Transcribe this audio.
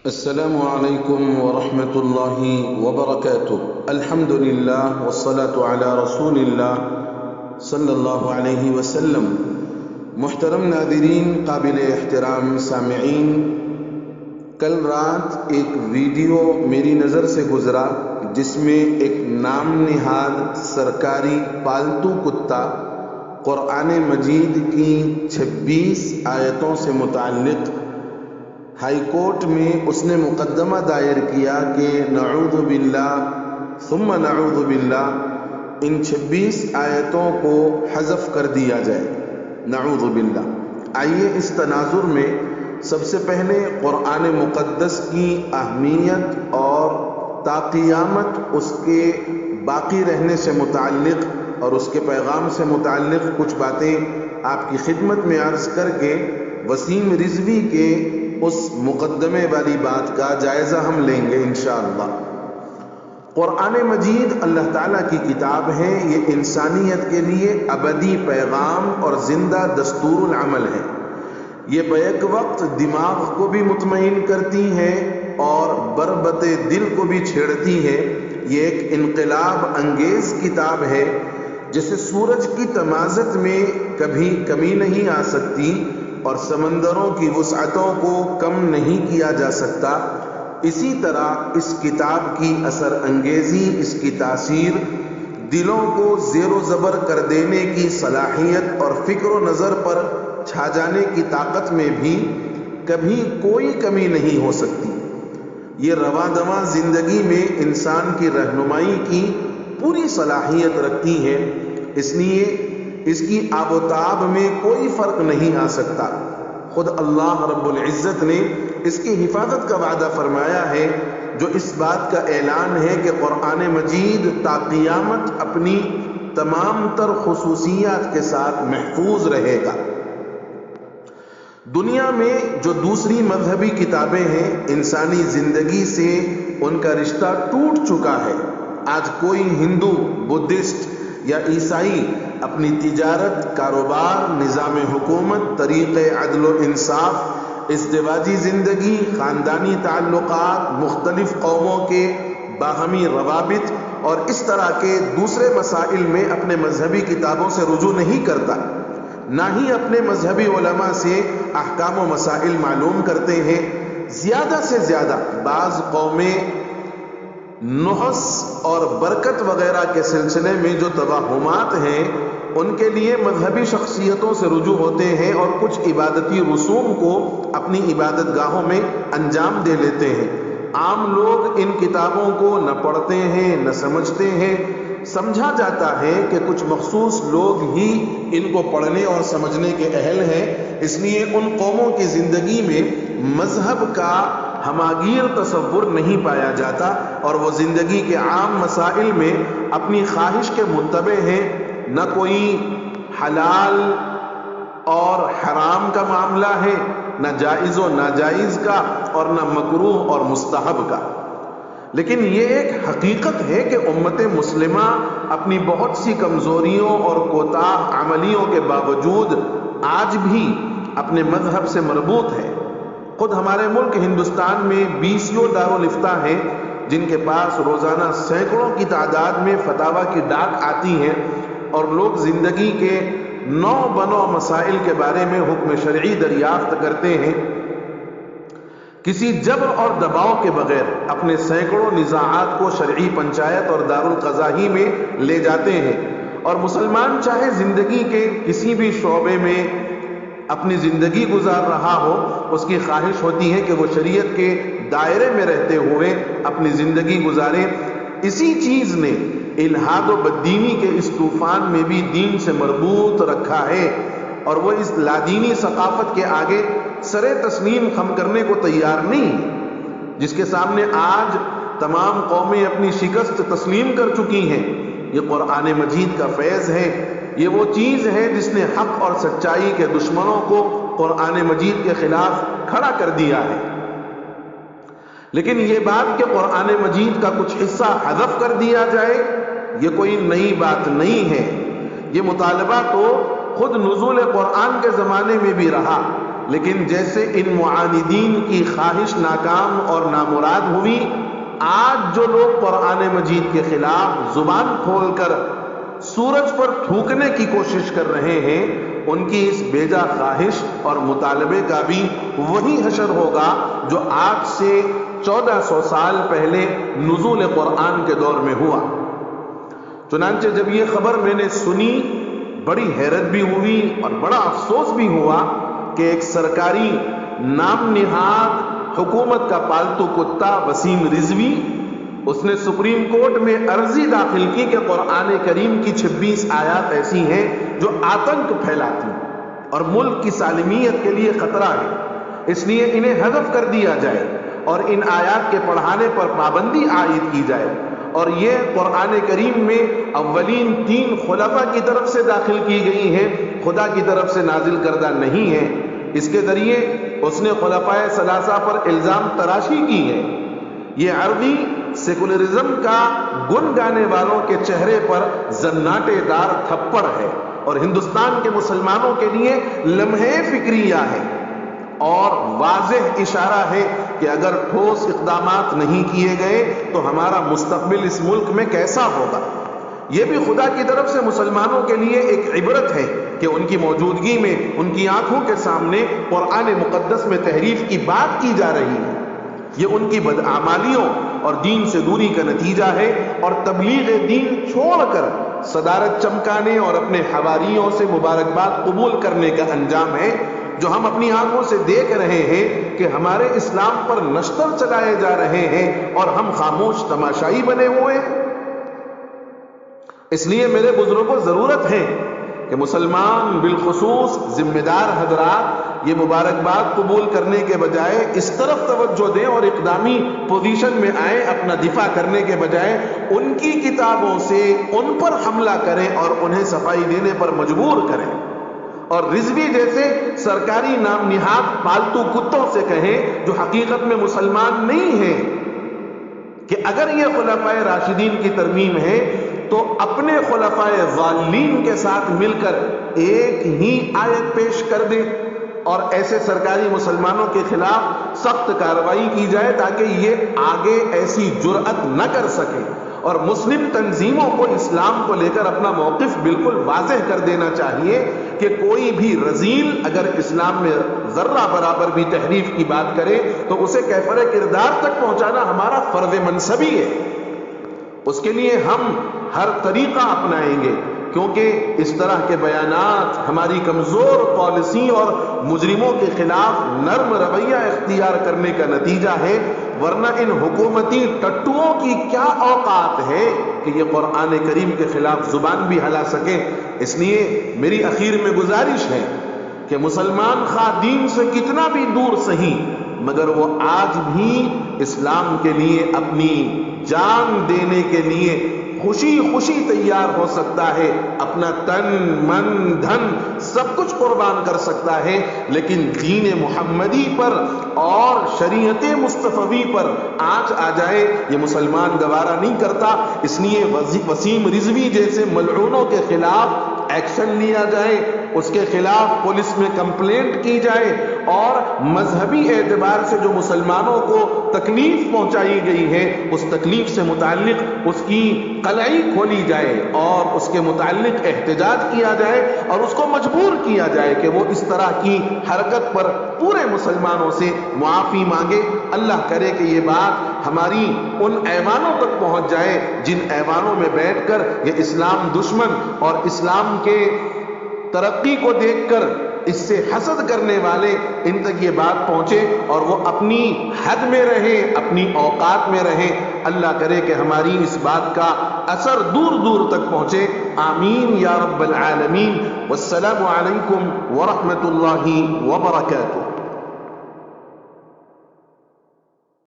السلام علیکم ورحمۃ اللہ وبرکاتہ۔ الحمد للہ والصلاة علی رسول اللہ صلی اللہ علیہ وسلم۔ محترم ناظرین، قابل احترام سامعین، کل رات ایک ویڈیو میری نظر سے گزرا جس میں ایک نام نہاد سرکاری پالتو کتا قرآن مجید کی 26 آیتوں سے متعلق ہائی کورٹ میں اس نے مقدمہ دائر کیا کہ نعوذ باللہ ثم نعوذ باللہ ان 26 آیتوں کو حذف کر دیا جائے، نعوذ باللہ۔ آئیے اس تناظر میں سب سے پہلے قرآن مقدس کی اہمیت اور تا قیامت اس کے باقی رہنے سے متعلق اور اس کے پیغام سے متعلق کچھ باتیں آپ کی خدمت میں عرض کر کے وسیم رضوی کے اس مقدمے والی بات کا جائزہ ہم لیں گے انشاءاللہ۔ قرآن مجید اللہ تعالیٰ کی کتاب ہے، یہ انسانیت کے لیے ابدی پیغام اور زندہ دستور العمل ہے۔ یہ بیک وقت دماغ کو بھی مطمئن کرتی ہے اور بربط دل کو بھی چھیڑتی ہے۔ یہ ایک انقلاب انگیز کتاب ہے جسے سورج کی تمازت میں کبھی کمی نہیں آ سکتی اور سمندروں کی وسعتوں کو کم نہیں کیا جا سکتا۔ اسی طرح اس کتاب کی اثر انگیزی، اس کی تاثیر دلوں کو زیر و زبر کر دینے کی صلاحیت اور فکر و نظر پر چھا جانے کی طاقت میں بھی کبھی کوئی کمی نہیں ہو سکتی۔ یہ رواں دواں زندگی میں انسان کی رہنمائی کی پوری صلاحیت رکھتی ہے، اس لیے اس کی آب و تاب میں کوئی فرق نہیں آ سکتا۔ خود اللہ رب العزت نے اس کی حفاظت کا وعدہ فرمایا ہے، جو اس بات کا اعلان ہے کہ قرآن مجید تا قیامت اپنی تمام تر خصوصیات کے ساتھ محفوظ رہے گا۔ دنیا میں جو دوسری مذہبی کتابیں ہیں، انسانی زندگی سے ان کا رشتہ ٹوٹ چکا ہے۔ آج کوئی ہندو، بدھسٹ یا عیسائی اپنی تجارت، کاروبار، نظام حکومت، طریق عدل و انصاف، ازدواجی زندگی، خاندانی تعلقات، مختلف قوموں کے باہمی روابط اور اس طرح کے دوسرے مسائل میں اپنے مذہبی کتابوں سے رجوع نہیں کرتا، نہ ہی اپنے مذہبی علماء سے احکام و مسائل معلوم کرتے ہیں۔ زیادہ سے زیادہ بعض قومیں نحس اور برکت وغیرہ کے سلسلے میں جو توہمات ہیں ان کے لیے مذہبی شخصیتوں سے رجوع ہوتے ہیں اور کچھ عبادتی رسوم کو اپنی عبادت گاہوں میں انجام دے لیتے ہیں۔ عام لوگ ان کتابوں کو نہ پڑھتے ہیں نہ سمجھتے ہیں۔ سمجھا جاتا ہے کہ کچھ مخصوص لوگ ہی ان کو پڑھنے اور سمجھنے کے اہل ہیں، اس لیے ان قوموں کی زندگی میں مذہب کا ہماگیر تصور نہیں پایا جاتا اور وہ زندگی کے عام مسائل میں اپنی خواہش کے متبع ہیں۔ نہ کوئی حلال اور حرام کا معاملہ ہے، نہ جائز و ناجائز کا، اور نہ مکروہ اور مستحب کا۔ لیکن یہ ایک حقیقت ہے کہ امت مسلمہ اپنی بہت سی کمزوریوں اور کوتاہ عملیوں کے باوجود آج بھی اپنے مذہب سے مربوط ہے۔ خود ہمارے ملک ہندوستان میں 20 دارالافتاء ہیں جن کے پاس روزانہ سینکڑوں کی تعداد میں فتاویٰ کی ڈاک آتی ہے اور لوگ زندگی کے نو بنو مسائل کے بارے میں حکم شرعی دریافت کرتے ہیں، کسی جبر اور دباؤ کے بغیر اپنے سینکڑوں نزاعات کو شرعی پنچایت اور دارالقضاء ہی میں لے جاتے ہیں۔ اور مسلمان چاہے زندگی کے کسی بھی شعبے میں اپنی زندگی گزار رہا ہو، اس کی خواہش ہوتی ہے کہ وہ شریعت کے دائرے میں رہتے ہوئے اپنی زندگی گزارے۔ اسی چیز نے الحاد و بددینی کے اس طوفان میں بھی دین سے مربوط رکھا ہے اور وہ اس لادینی ثقافت کے آگے سر تسلیم خم کرنے کو تیار نہیں، جس کے سامنے آج تمام قومیں اپنی شکست تسلیم کر چکی ہیں۔ یہ قرآن مجید کا فیض ہے، یہ وہ چیز ہے جس نے حق اور سچائی کے دشمنوں کو قرآن مجید کے خلاف کھڑا کر دیا ہے۔ لیکن یہ بات کہ قرآن مجید کا کچھ حصہ حذف کر دیا جائے، یہ کوئی نئی بات نہیں ہے۔ یہ مطالبہ تو خود نزول قرآن کے زمانے میں بھی رہا، لیکن جیسے ان معاندین کی خواہش ناکام اور نامراد ہوئی، آج جو لوگ قرآن مجید کے خلاف زبان کھول کر سورج پر تھوکنے کی کوشش کر رہے ہیں، ان کی اس بیجا خواہش اور مطالبے کا بھی وہی حشر ہوگا جو آج سے 1400 سال پہلے نزول قرآن کے دور میں ہوا۔ چنانچہ جب یہ خبر میں نے سنی، بڑی حیرت بھی ہوئی اور بڑا افسوس بھی ہوا کہ ایک سرکاری نام نہاد حکومت کا پالتو کتا وسیم رضوی، اس نے سپریم کورٹ میں عرضی داخل کی کہ قرآن کریم کی 26 آیات ایسی ہیں جو آتنک پھیلاتی اور ملک کی سالمیت کے لیے خطرہ ہے، اس لیے انہیں حذف کر دیا جائے اور ان آیات کے پڑھانے پر پابندی عائد کی جائے۔ اور یہ قرآن کریم میں اولین 3 خلفاء کی طرف سے داخل کی گئی ہیں، خدا کی طرف سے نازل کردہ نہیں ہے۔ اس کے ذریعے اس نے خلفائے ثلاثہ پر الزام تراشی کی ہے۔ یہ عربی سیکولرزم کا گن گانے والوں کے چہرے پر زناٹے دار تھپڑ ہے اور ہندوستان کے مسلمانوں کے لیے لمحے فکریہ ہے اور واضح اشارہ ہے کہ اگر ٹھوس اقدامات نہیں کیے گئے تو ہمارا مستقبل اس ملک میں کیسا ہوگا۔ یہ بھی خدا کی طرف سے مسلمانوں کے لیے ایک عبرت ہے کہ ان کی موجودگی میں ان کی آنکھوں کے سامنے قرآن مقدس میں تحریف کی بات کی جا رہی ہے۔ یہ ان کی بدعمالیوں اور دین سے دوری کا نتیجہ ہے اور تبلیغ دین چھوڑ کر صدارت چمکانے اور اپنے حواریوں سے مبارکباد قبول کرنے کا انجام ہے، جو ہم اپنی آنکھوں سے دیکھ رہے ہیں کہ ہمارے اسلام پر نشتر چلائے جا رہے ہیں اور ہم خاموش تماشائی بنے ہوئے ہیں۔ اس لیے میرے بزرگوں ضرورت ہے کہ مسلمان بالخصوص ذمہ دار حضرات یہ مبارکباد قبول کرنے کے بجائے اس طرف توجہ دیں اور اقدامی پوزیشن میں آئیں، اپنا دفاع کرنے کے بجائے ان کی کتابوں سے ان پر حملہ کریں اور انہیں صفائی دینے پر مجبور کریں، اور رضوی جیسے سرکاری نام نہاد پالتو کتوں سے کہیں جو حقیقت میں مسلمان نہیں ہیں کہ اگر یہ خلفائے راشدین کی ترمیم ہے تو اپنے خلفائے ضالین کے ساتھ مل کر ایک ہی آیت پیش کر دیں اور ایسے سرکاری مسلمانوں کے خلاف سخت کارروائی کی جائے تاکہ یہ آگے ایسی جرأت نہ کر سکے۔ اور مسلم تنظیموں کو اسلام کو لے کر اپنا موقف بالکل واضح کر دینا چاہیے کہ کوئی بھی رذیل اگر اسلام میں ذرہ برابر بھی تحریف کی بات کرے تو اسے کیفر کردار تک پہنچانا ہمارا فرض منصبی ہے۔ اس کے لیے ہم ہر طریقہ اپنائیں گے، کیونکہ اس طرح کے بیانات ہماری کمزور پالیسی اور مجرموں کے خلاف نرم رویہ اختیار کرنے کا نتیجہ ہے، ورنہ ان حکومتی ٹٹوؤں کی کیا اوقات ہے کہ یہ قرآن کریم کے خلاف زبان بھی ہلا سکیں۔ اس لیے میری اخیر میں گزارش ہے کہ مسلمان خواہ دین سے کتنا بھی دور سہی مگر وہ آج بھی اسلام کے لیے اپنی جان دینے کے لیے خوشی خوشی تیار ہو سکتا ہے، اپنا تن من دھن سب کچھ قربان کر سکتا ہے، لیکن دین محمدی پر اور شریعت مصطفی پر آنچ آ جائے یہ مسلمان گوارا نہیں کرتا۔ اس لیے وسیم رضوی جیسے ملعونوں کے خلاف ایکشن لیا جائے، اس کے خلاف پولیس میں کمپلینٹ کی جائے اور مذہبی اعتبار سے جو مسلمانوں کو تکلیف پہنچائی گئی ہے اس تکلیف سے متعلق اس کی قلعی کھولی جائے اور اس کے متعلق احتجاج کیا جائے اور اس کو مجبور کیا جائے کہ وہ اس طرح کی حرکت پر پورے مسلمانوں سے معافی مانگے۔ اللہ کرے کہ یہ بات ہماری ان ایوانوں تک پہنچ جائے جن ایوانوں میں بیٹھ کر یہ اسلام دشمن اور اسلام کے ترقی کو دیکھ کر اس سے حسد کرنے والے ان تک یہ بات پہنچے اور وہ اپنی حد میں رہیں، اپنی اوقات میں رہیں۔ اللہ کرے کہ ہماری اس بات کا اثر دور دور تک پہنچے۔ آمین یا رب العالمین۔ والسلام علیکم ورحمۃ اللہ وبرکاتہ۔